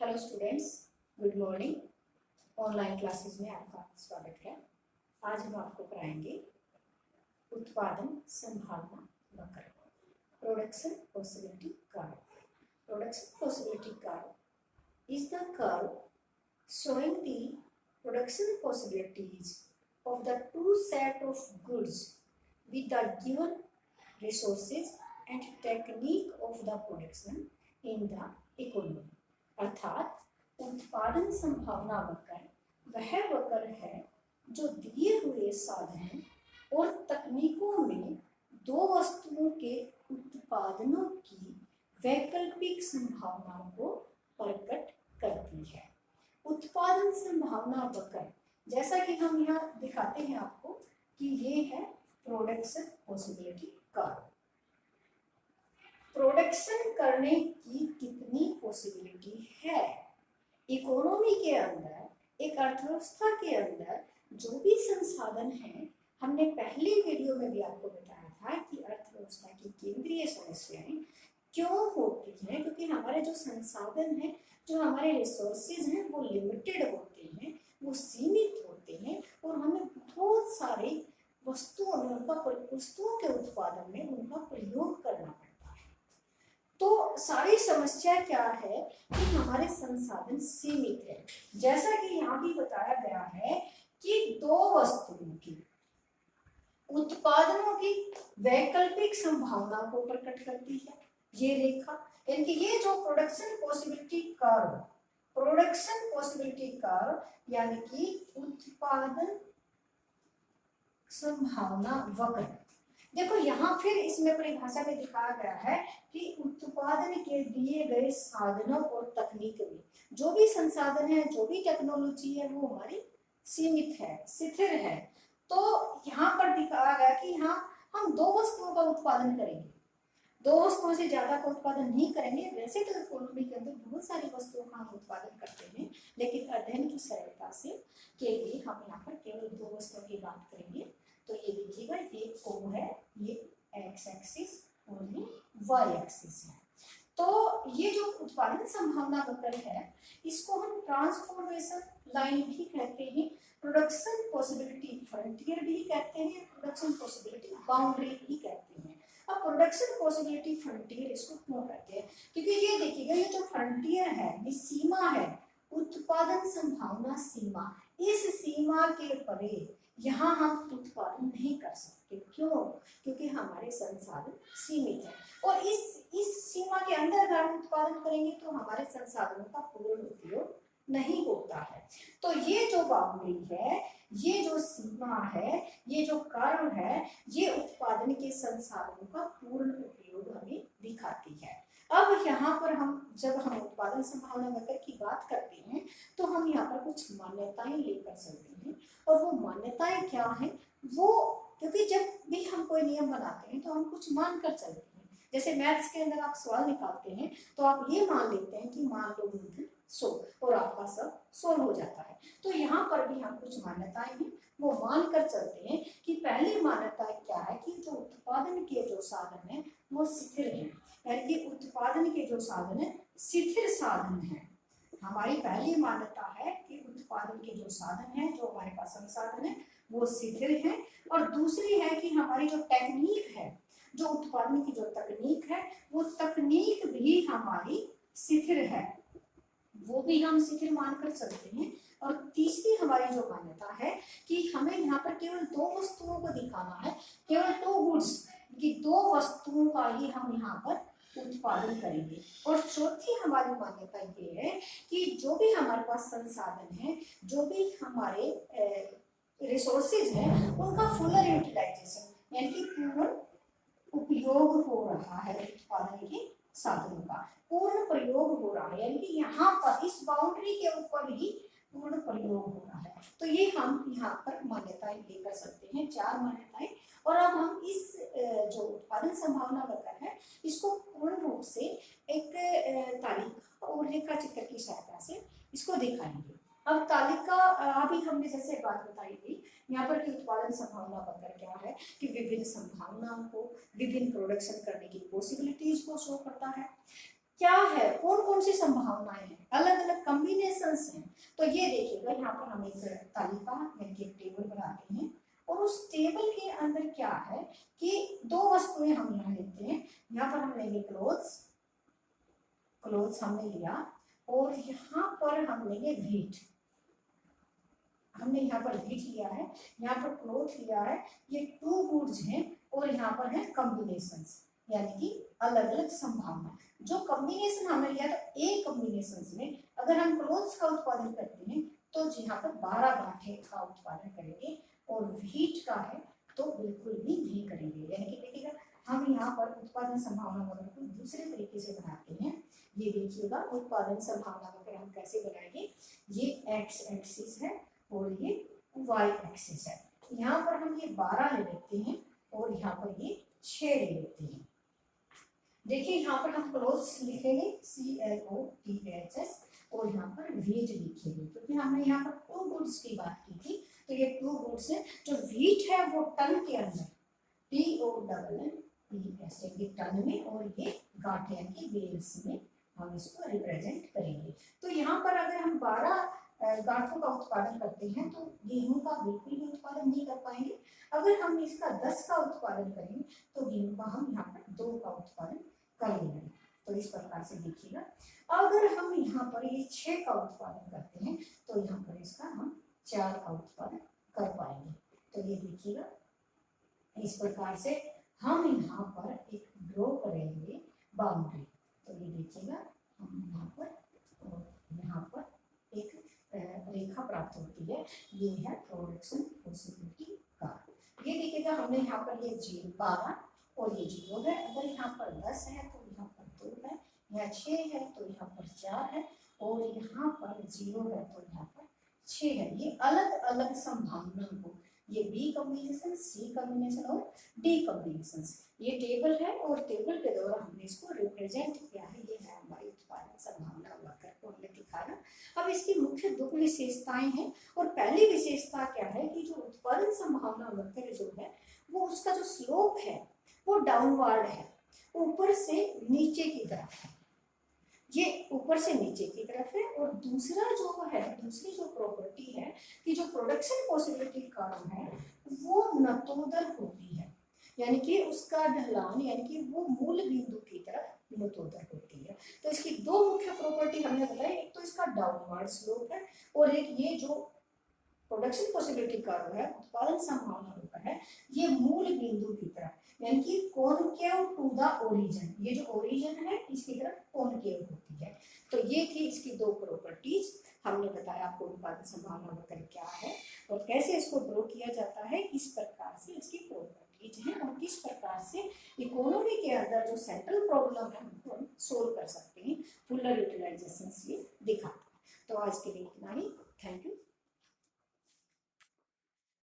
Hello students, good morning. Online classes में आपका स्वागत है। आज हम आपको कराएंगे उत्पादन संभावना वक्र, production possibility curve. Production possibility curve is the curve showing the production possibilities of the two set of goods with the given resources and technique of the production in the economy। अर्थात उत्पादन संभावना वक्र वह वक्र है जो दिए हुए साधनों और तकनीकों में दो वस्तुओं के उत्पादनों की वैकल्पिक संभावनाओं को प्रकट करती है। उत्पादन संभावना वक्र, जैसा कि हम यहाँ दिखाते हैं आपको कि ये है प्रोडक्शन पॉसिबिलिटी कर्व। प्रोडक्शन करने की कितनी पॉसिबिलिटी है इकोनॉमी के अंदर, एक अर्थव्यवस्था के अंदर जो भी संसाधन हैं। हमने पहली वीडियो में भी आपको बताया था कि अर्थव्यवस्था की केंद्रीय समस्याएं क्यों होती हैं, क्योंकि हमारे जो संसाधन हैं, जो हमारे रिसोर्सेज हैं, वो लिमिटेड होते हैं, वो सीमित होते हैं और हमें बहुत सारे वस्तुओं के उत्पादन में उनका प्रयोग करना पड़ता है। तो सारी समस्या क्या है कि हमारे संसाधन सीमित है। जैसा कि यहाँ भी बताया गया है कि दो वस्तुओं की उत्पादनों की वैकल्पिक संभावना को प्रकट करती है ये रेखा, यानी कि ये जो प्रोडक्शन पॉसिबिलिटी कर्व यानी कि उत्पादन संभावना वक्र। देखो यहाँ फिर इसमें परिभाषा में दिखाया गया है कि उत्पादन के दिए गए साधनों और तकनीक में जो भी संसाधन है, जो भी टेक्नोलॉजी है, वो हमारी सीमित है, शिथिल है। तो यहाँ पर दिखाया गया कि यहाँ हम दो वस्तुओं का उत्पादन करेंगे, दो वस्तुओं से ज्यादा का उत्पादन नहीं करेंगे। वैसे तो इकोनॉमी के अंदर बहुत सारी वस्तुओं का हम उत्पादन करते हैं, लेकिन अध्ययन की सरलता से के लिए हम यहाँ पर केवल दो वस्तुओं की बात करेंगे। तो ये देखिएगा, ये O है, ये एक्स एक्सिस और ये वाई एक्सिस है। तो ये जो उत्पादन संभावना वक्र है, इसको हम ट्रांसफॉर्मेशन लाइन भी कहते हैं, प्रोडक्शन पॉसिबिलिटी फ्रंटियर भी कहते हैं, प्रोडक्शन पॉसिबिलिटी बाउंड्री भी कहते हैं। अब प्रोडक्शन पॉसिबिलिटी फ्रंटियर इसको क्यों कहते हैं? क्योंकि ये देखिएगा, ये जो फ्रंटियर है, ये सीमा है, उत्पादन संभावना सीमा। इस सीमा के परे यहाँ हम उत्पादन नहीं कर सकते। क्यों? क्योंकि हमारे संसाधन सीमित है और इस सीमा के अंदर अगर हम उत्पादन करेंगे तो हमारे संसाधनों का पूर्ण उपयोग नहीं होता है। तो ये जो बाउंड्री है, ये जो सीमा है, ये जो कर्व है, ये उत्पादन के संसाधनों का पूर्ण उपयोग हमें दिखाती है। अब यहाँ पर जब हम उत्पादन संभावना वक्र की बात करते हैं तो हम यहाँ पर कुछ मान्यताएं लेकर चलते हैं। और वो मान्यताएं क्या हैं? वो क्योंकि जब भी हम कोई नियम बनाते हैं तो हम कुछ मान कर चलते हैं। जैसे मैथ्स के अंदर आप सवाल निकालते हैं तो आप ये मान लेते हैं कि मान लो मूलधन 100 और आपका सब सोल्व हो जाता है। तो यहाँ पर भी हम कुछ मान्यताएं हैं वो मान कर चलते हैं कि पहली मान्यता क्या है कि जो उत्पादन के जो साधन है वो शिथिल है, यानी कि उत्पादन के जो साधन है शिथिल साधन है। हमारी पहली मान्यता है कि उत्पादन के जो साधन है, जो हमारे पास संसाधन है, वो शिथिल है। और दूसरी है कि हमारी जो टेक्निक है, जो उत्पादन की जो तकनीक है, वो तकनीक भी हमारी शिथिल है, वो भी हम शिथिल मानकर चलते हैं। और तीसरी हमारी जो मान्यता है कि हमें यहाँ पर केवल दो वस्तुओं को दिखाना है, केवल दो गुड्स की दो वस्तुओं का ही हम यहाँ पर उत्पादन करेंगे। और चौथी हमारी मान्यता ये है कि जो भी हमारे पास संसाधन है, जो भी हमारे रिसोर्सेज हैं, उनका फुलर यूटिलाइजेशन यानी कि पूर्ण उपयोग हो रहा है। उत्पादन के साधनों का पूर्ण प्रयोग हो रहा है, यानी कि यहाँ पर इस बाउंड्री के ऊपर ही पूर्ण प्रयोग हो रहा है। तो ये हम यहाँ पर मान्यताएं लेकर सकते हैं, 4 मान्यताएं। और अब हम इस जो उत्पादन संभावना वक्र है, इसको पूर्ण रूप से एक तालिका और रेखा चित्र की सहायता से इसको दिखाएंगे। अब तालिका अभी हमने जैसे बात बताई थी यहाँ पर कि उत्पादन संभावना वक्र क्या है कि विभिन्न संभावनाओं को, विभिन्न प्रोडक्शन करने की पॉसिबिलिटीज को शो करता है। क्या है, कौन कौन सी संभावनाएं हैं, अलग अलग कॉम्बिनेशंस हैं। तो ये देखिएगा यहाँ पर हम एक तालिका यानी कि एक टेबल बनाते हैं और उस टेबल के अंदर क्या है कि दो वस्तुएं हम यहाँ लेते हैं। यहाँ पर हम लेंगे क्लोथ्स, क्लोथ्स हमने लिया, और यहाँ पर हम लेंगे वीट, हमने यहाँ पर वीट लिया है, यहाँ पर क्लोथ लिया है। ये टू गुड्स हैं और यहाँ पर है कॉम्बिनेशंस यानी कि अलग अलग संभावना। जो कॉम्बिनेशन हमने लिया था ए कॉम्बिनेशन में, अगर हम क्लोथ्स का उत्पादन करते हैं तो यहाँ पर 12 गांठे का उत्पादन करेंगे, और वीट का है तो बिल्कुल भी नहीं करेंगे। यानी कि देखिएगा हम यहाँ पर उत्पादन संभावना वक्र को दूसरे तरीके से बनाते हैं। ये देखिएगा उत्पादन संभावना वक्र हम कैसे बनाएंगे, ये एक्स एक्सिस है और ये वाई एक्सिस है। यहाँ पर हम ये 12 ले लेते हैं और यहाँ पर ये 6 ले लेते हैं। देखिए यहाँ पर हम क्लोथ्स लिखेंगे CLOTHS और यहाँ पर वीट लिखेंगे, क्योंकि हमने यहाँ पर टू गुड्स की बात की थी। तो ये टू गुड्स है, जो वीट है वो टन के अंदर TONNES ये टन में, और ये गांठे यानी कि बेल्स में हम इसको रिप्रेजेंट करेंगे। तो यहाँ पर अगर हम 12 गांठों का उत्पादन करते हैं तो गेहूं का बिल्कुल भी उत्पादन नहीं कर पाएंगे। अगर हम इसका 10 का उत्पादन करेंगे तो गेहूं का हम यहाँ पर 2 का उत्पादन कर लेंगे। तो इस प्रकार से देखिएगा, अगर हम यहाँ पर ये 6 का उत्पादन करते हैं तो यहाँ पर इसका हम 4 का उत्पादन कर पाएंगे। तो ये देखिएगा इस प्रकार से हम यहाँ पर एक ड्रॉ करेंगे बाउंड्री। तो ये देखिएगा हम यहाँ पर एक रेखा प्राप्त होती है, ये है प्रोडक्शन पॉसिबिलिटी का। ये देखिएगा हमने यहाँ पर ये 12 और ये 0 है, अगर यहाँ पर 10 है तो यहाँ पर 2 है, यहाँ 6 है तो यहाँ पर 4 है, और यहाँ पर 0 है तो यहाँ पर 6 है। ये अलग अलग संभावना को, ये बी कॉम्बिनेशन, सी कॉम्बिनेशन और डी कॉम्बिनेशन, ये टेबल है और टेबल के द्वारा हमने इसको रिप्रेजेंट किया है। ये है हमारी उत्पादन संभावना वक्र को हमने दिखाया। अब इसकी मुख्य 2 विशेषताएं हैं, और पहली विशेषता क्या है कि जो उत्पादन संभावना वक्र जो है वो उसका जो स्लोप है वो डाउनवर्ड है, ऊपर से नीचे की तरफ है, ये ऊपर से नीचे की तरफ है। और दूसरा जो है, दूसरी जो प्रॉपर्टी है कि जो प्रोडक्शन पॉसिबिलिटी कर्व है वो नतोदर होती है, यानी कि उसका ढलान यानी कि वो मूल बिंदु की तरफ नतोदर होती है। तो इसकी 2 मुख्य प्रॉपर्टी हमने बताई, एक तो इसका डाउनवर्ड स्लोप है और एक ये जो प्रोडक्शन पॉसिबिलिटी कर्व है, उत्पादन संभावना है, ये मूल बिंदु की तरफ यानी कि कॉनकेव टू द ओरिजिन, ये जो ओरिजिन है इसकी तरफ कॉनकेव होती है। तो ये थी इसकी 2 प्रॉपर्टीज। हमने बताया आपको उत्पादन संभावना वक्र क्या है और कैसे इसको ड्रॉ किया जाता है, किस प्रकार से इसकी प्रॉपर्टीज हैं और किस प्रकार से इकोनॉमी के अंदर जो सेंट्रल प्रॉब्लम है उनको हम सोल्व कर सकते हैं। फुलर यूटिलाइजेशन से दिखाते हैं। तो आज के लिए